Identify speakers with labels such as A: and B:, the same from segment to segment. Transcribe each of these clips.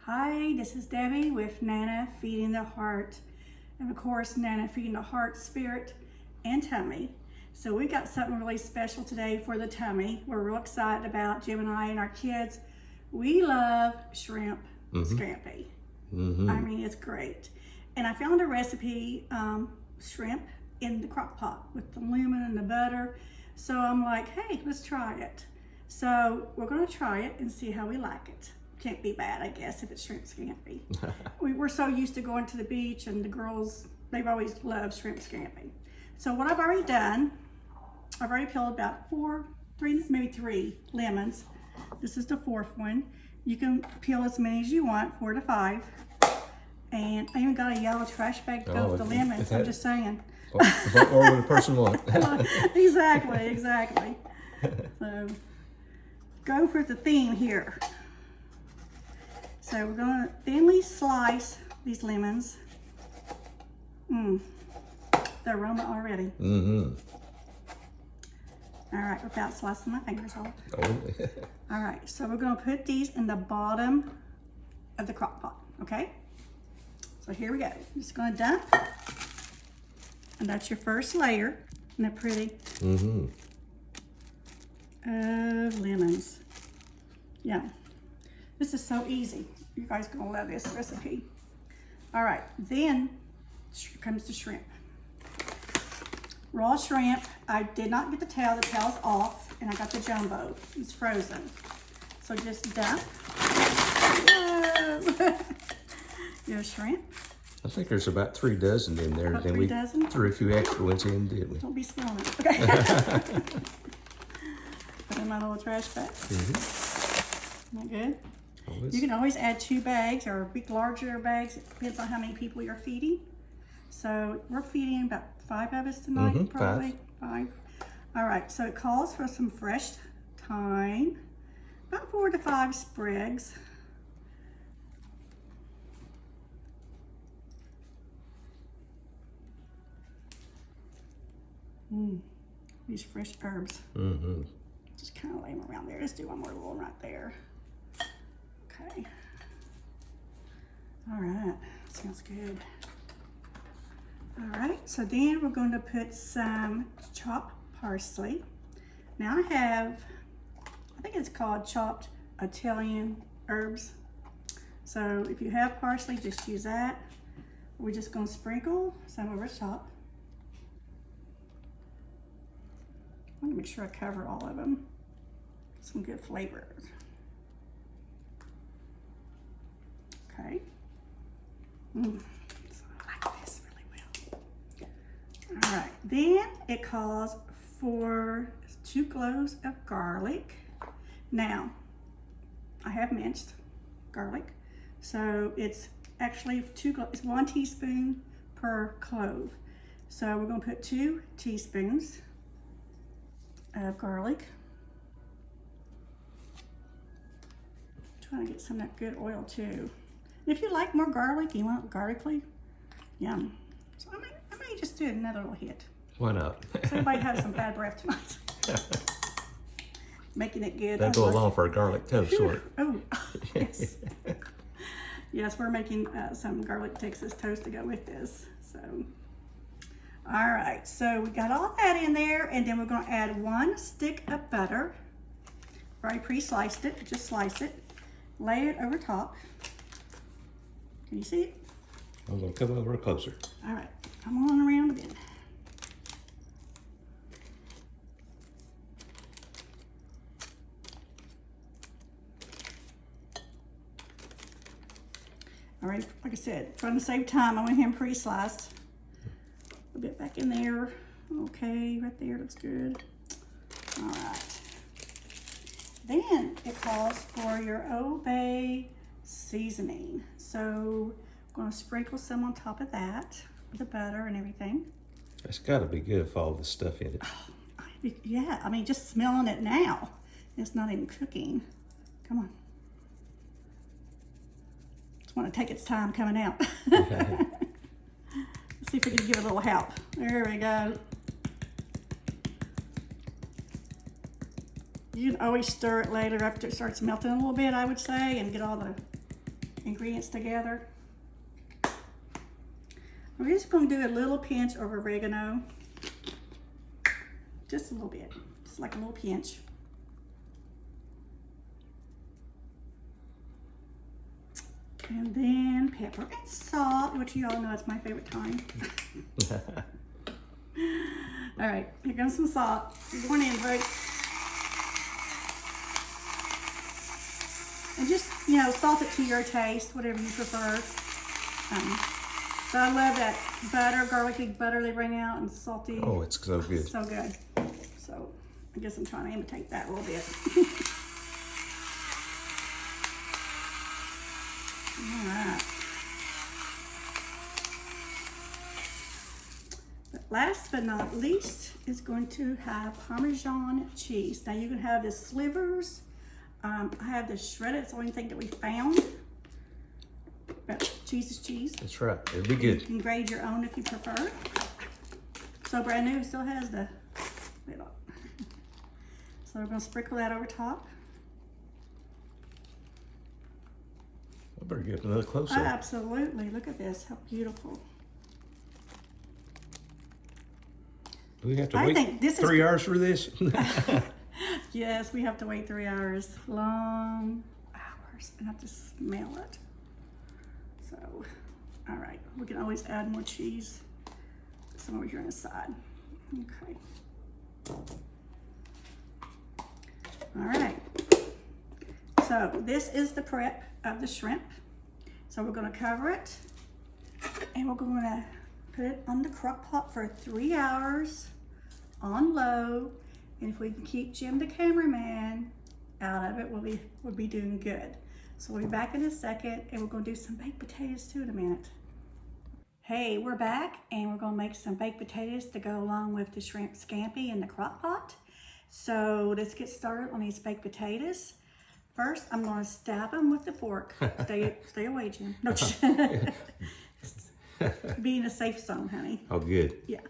A: Hi, this is Debbie with Nana Feeding the Heart. And of course, Nana Feeding the Heart, Spirit, and Tummy. So we got something really special today for the tummy. We're real excited about Jim and I and our kids. We love shrimp scampi. I mean, it's great. And I found a recipe, shrimp in the crock pot with the lemon and the butter. So I'm like, hey, let's try it. So we're gonna try it and see how we like it. Can't be bad, I guess, if it's shrimp scampi. We're so used to going to the beach, and the girls, they've always loved shrimp scampi. So what I've already done, I've already peeled about maybe three lemons. This is the fourth one. You can peel as many as you want, 4 to 5. And I even got a yellow trash bag to go with the lemons, I'm just saying.
B: Or would a person want?
A: Exactly. So go for the theme here. So we're going to thinly slice these lemons. The aroma already. All right, without slicing my fingers off. All right, so we're going to put these in the bottom of the crock pot, okay? So here we go. I'm just going to dump. And that's your first layer. Isn't that pretty? Of lemons. Yeah. This is so easy. You guys are gonna love this recipe. All right, then comes the shrimp. Raw shrimp. I did not get the tail. The tail's off, and I got the jumbo. It's frozen. So just dump. Your shrimp.
B: I think there's about 3 dozen in there.
A: About
B: then
A: 3 dozen?
B: Threw a few extra ones in, didn't we?
A: Don't be spilling it. Okay. Put in my little trash bag. Isn't that good?
B: Always.
A: You can always add 2 bags or big larger bags. It depends on how many people you're feeding. So we're feeding about 5 of us tonight, probably. 5. All right, so it calls for some fresh thyme, about 4 to 5 sprigs. These fresh herbs. Just kind of lay them around there. Let's do one more little one right there. Okay. All right, sounds good. All right, so then we're going to put some chopped parsley. Now I have, I think it's called chopped Italian herbs. So if you have parsley, just use that. We're just going to sprinkle some over top. I want to make sure I cover all of them. Some good flavors. Okay. So I like this really well. All right. Then it calls for 2 cloves of garlic. Now, I have minced garlic, so it's actually it's 1 teaspoon per clove. So we're going to put 2 teaspoons of garlic. Trying to get some of that good oil too. If you like more garlic, you want garlicky, yum. So I may just do another little hit.
B: Why not?
A: So everybody has some bad breath tonight. Making it good.
B: That'd go along for a garlic toast, sort.
A: Oh, yes. Yes, we're making some garlic Texas toast to go with this. So, all right. So we got all that in there, and then we're going to add 1 stick of butter. Already pre-sliced it. Just slice it. Lay it over top. Can you see it?
B: I'm going to come over closer.
A: All right, come on around again. All right, like I said, trying to save time, I went ahead and pre-sliced. A bit back in there. Okay, right there, looks good. All right. Then it calls for your Old Bay seasoning. So I'm going to sprinkle some on top of that with the butter and everything.
B: It's got to be good with all this stuff in it.
A: Yeah, I mean, just smelling it now. It's not even cooking. Come on. Just want to take its time coming out. Let's see if we can give it a little help. There we go. You can always stir it later after it starts melting a little bit, I would say, and get all the ingredients together. We're just going to do a little pinch of oregano. Just a little bit, just like a little pinch. And then pepper and salt, which you all know is my favorite time. All right, here comes some salt. You're going in, folks. And just, you know, salt it to your taste, whatever you prefer. So I love that butter, garlicky butter they bring out, and salty.
B: Oh, it's so good.
A: So good. So I guess I'm trying to imitate that a little bit. All right. But last but not least is going to have Parmesan cheese. Now you can have the slivers. I have the shredded. It's the only thing that we found. But cheese is cheese.
B: That's right. It'll be good.
A: You can grade your own if you prefer. So brand new, still has the lid on. So we're going to sprinkle that over top.
B: I better get another close
A: Oh,
B: up.
A: absolutely. Look at this. How beautiful.
B: Do we have to
A: I
B: wait
A: think this is-
B: 3 hours for this?
A: Yes, we have to wait 3 hours. Long hours. And have to smell it. So, all right. We can always add more cheese. Some over here on the side. Okay. All right. So this is the prep of the shrimp. So we're going to cover it. And we're going to put it on the crock pot for 3 hours on low. And if we can keep Jim the cameraman out of it, we'll be doing good. So we'll be back in a second, and we're going to do some baked potatoes too in a minute. Hey, we're back, and we're going to make some baked potatoes to go along with the shrimp scampi in the crock pot. So let's get started on these baked potatoes. First, I'm going to stab them with the fork. Stay away, Jim. No, be in a safe zone, honey.
B: Oh, good.
A: Yeah.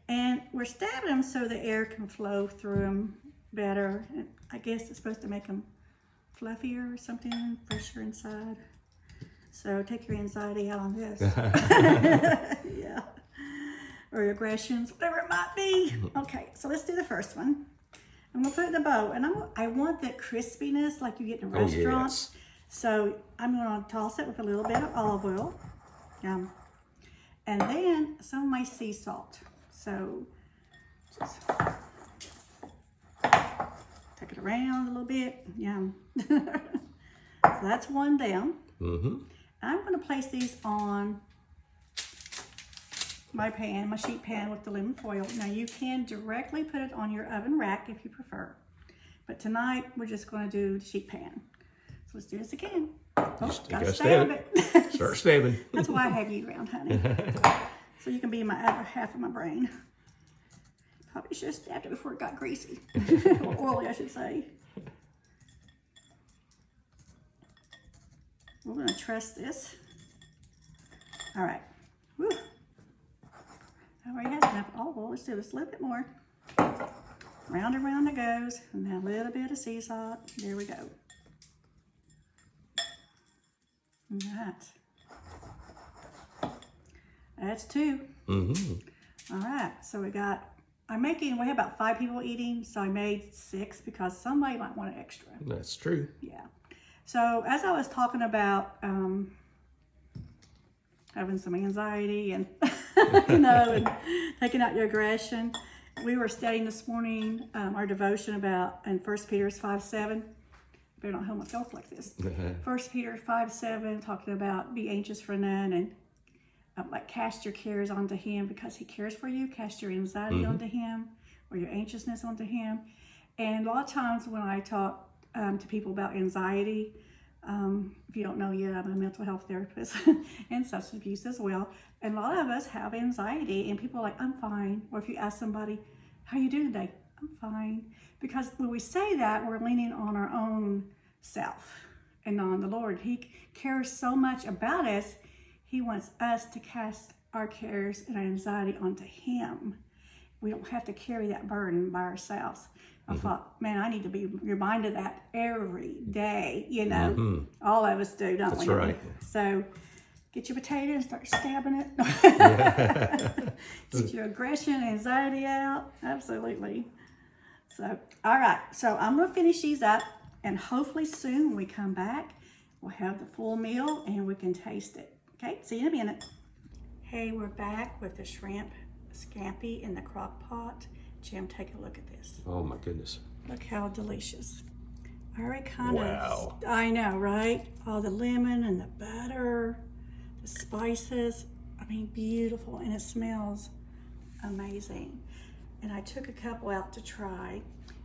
A: And we're stabbing them so the air can flow through them better. And I guess it's supposed to make them fluffier or something, fresher inside. So take your anxiety out on this. Yeah. Or your aggressions, whatever it might be. Okay, so let's do the first one. I'm gonna put it in a bowl, and I want that crispiness like you get in restaurants.
B: Yes.
A: So I'm gonna toss it with a little bit of olive oil. And then some of my sea salt. So just take it around a little bit. Yum. So that's one down.
B: Mm-hmm.
A: I'm going to place these on my pan, my sheet pan with the aluminum foil. Now you can directly put it on your oven rack if you prefer. But tonight we're just going to do the sheet pan. So let's do this again. Oh, gotta stab it.
B: Start stabbing.
A: That's why I have you around, honey. So you can be my other half of my brain. Probably should have stabbed it before it got greasy. Or oily, I should say. We're going to trust this. All right. Woo. I already has enough olive oil. Let's do this a little bit more. Round and round it goes. And then a little bit of sea salt. There we go. All right. That's 2.
B: Mm-hmm.
A: All right, so we have about 5 people eating, so I made 6 because somebody might want an extra.
B: That's true.
A: Yeah. So as I was talking about having some anxiety and, and taking out your aggression, we were studying this morning our devotion about in 1 Peter 5:7. Better not hold myself like this. 1 Peter 5:7, talking about be anxious for none and like cast your cares onto him because he cares for you. Cast your anxiety onto him or your anxiousness onto him. And a lot of times when I talk to people about anxiety, if you don't know yet, I'm a mental health therapist and substance abuse as well. And a lot of us have anxiety and people are like, I'm fine. Or if you ask somebody, how you doing today? I'm fine. Because when we say that, we're leaning on our own self and not on the Lord. He cares so much about us. He wants us to cast our cares and our anxiety onto him. we don't have to carry that burden by ourselves. I thought, man, I need to be reminded of that every day, you know. All of us do, don't we?
B: That's right.
A: So get your potato and start stabbing it. Get your aggression, anxiety out. Absolutely. So, all right. So I'm going to finish these up, and hopefully soon when we come back, we'll have the full meal and we can taste it. Okay, see you in a minute. Hey, we're back with the shrimp scampi in the crock pot. Jim, take a look at this.
B: Oh my goodness.
A: Look how delicious. I already kind
B: Wow.
A: of, I know, right? All the lemon and the butter, the spices. I mean, beautiful, and it smells amazing. And I took a couple out to try.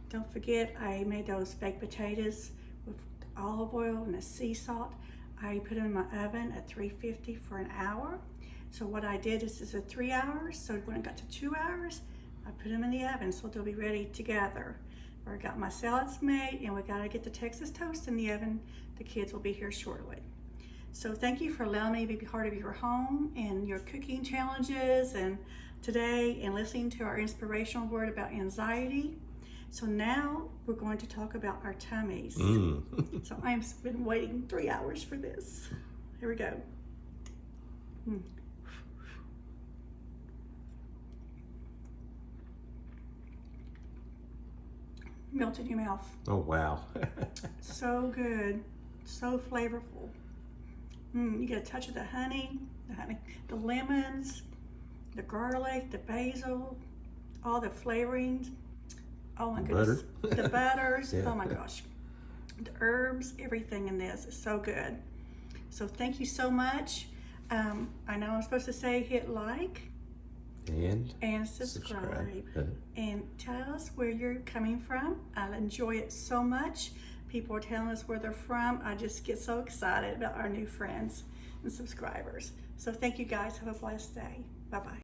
A: Don't forget, I made those baked potatoes with olive oil and a sea salt. I put them in my oven at 350 for an hour. So what I did is, this is 3 hours. So when it got to 2 hours, I put them in the oven so they'll be ready together. I got my salads made, and we gotta get the Texas toast in the oven. The kids will be here shortly. So thank you for allowing me to be part of your home and your cooking challenges and today, and listening to our inspirational word about anxiety. So now we're going to talk about our tummies. So I've been waiting 3 hours for this. Here we go. Melt in your mouth.
B: Oh wow.
A: So good, so flavorful. You get a touch of the honey, the lemons, the garlic, the basil, all the flavorings. Oh my goodness.
B: Butter.
A: The butters.
B: Yeah.
A: Oh my gosh. The herbs, everything in this is so good. So thank you so much. I know I'm supposed to say hit like and subscribe. And tell us where you're coming from. I enjoy it so much. People are telling us where they're from. I just get so excited about our new friends and subscribers. So thank you guys. Have a blessed day. Bye-bye.